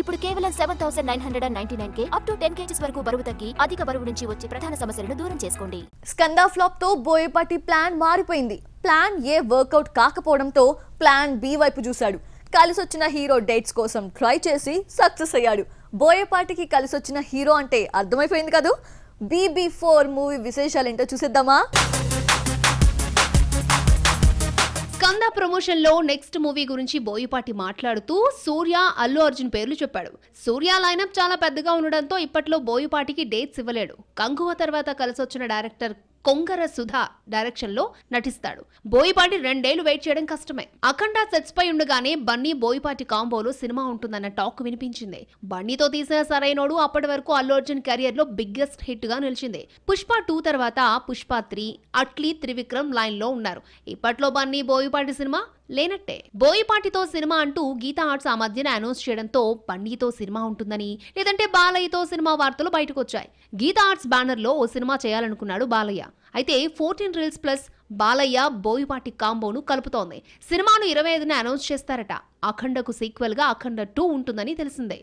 ఇప్పుడు కేవలం 7,999 up to 10 kgs వరకు బరువు తగ్గి అధిక బరువు నుంచి వచ్చే ప్రధాన సమస్యలను దూరం చేసుకోండి. స్కంద ఫ్లాప్ తో బోయపాటి ప్లాన్ మారిపోయింది. ప్లాన్ ఏ వర్కౌట్ కాకపోవడంతో ప్లాన్ బి వైపు చూశాడు. కలిసొచ్చిన హీరో డేట్స్ కోసం ట్రై చేసి సక్సెస్ అయ్యాడు. బోయపాటికి కలిసొచ్చిన హీరో అంటే అర్థమైపోయింది కదా. BB4 మూవీ విశేషాలేంటో చూసేద్దామా. స్కంద ప్రమోషన్ లో నెక్స్ట్ మూవీ గురించి బోయపాటి మాట్లాడుతూ సూర్య, అల్లు అర్జున్ పేర్లు చెప్పాడు. సూర్య లైనప్ చాలా పెద్దగా ఉండడంతో ఇప్పట్లో బోయపాటికి డేట్స్ ఇవ్వలేడు. కంగువ తర్వాత కలిసొచ్చిన డైరెక్టర్ కొంగర సుధా డైరెక్షన్ లో నటిస్తాడు. బోయపాటి 2 ఏళ్లు వెయిట్ చేయడం కష్టమే. అఖండ సెట్స్ పై ఉండగానే బన్నీ బోయపాటి కాంబోలో సినిమా ఉంటుందన్న టాక్ వినిపించింది. బన్నీతో తీసిన సరైనోడు అప్పటి వరకు అల్లు అర్జున్ కెరియర్ లో బిగ్గెస్ట్ హిట్ గా నిలిచింది. పుష్ప 2 తర్వాత పుష్ప 3, అట్లీ, త్రివిక్రమ్ లైన్ లో ఉన్నారు. ఇప్పట్లో బన్నీ బోయపాటి సినిమా లేనట్టే. బోయపాటితో సినిమా అంటూ గీతా ఆర్ట్స్ ఆ మధ్యన అనౌన్స్ చేయడంతో బన్నీతో సినిమా ఉంటుందని, లేదంటే బాలయ్యతో సినిమా వార్తలు బయటకు వచ్చాయి. గీతా ఆర్ట్స్ బ్యానర్ లో ఓ సినిమా చేయాలనుకున్నాడు బాలయ్య. అయితే 14 రీల్స్ ప్లస్ బాలయ్య బోయపాటి కాంబోను కలుపుతోంది. సినిమాను 25న అనౌన్స్ చేస్తారట. అఖండకు సీక్వెల్ గా అఖండ 2 ఉంటుందని తెలిసిందే.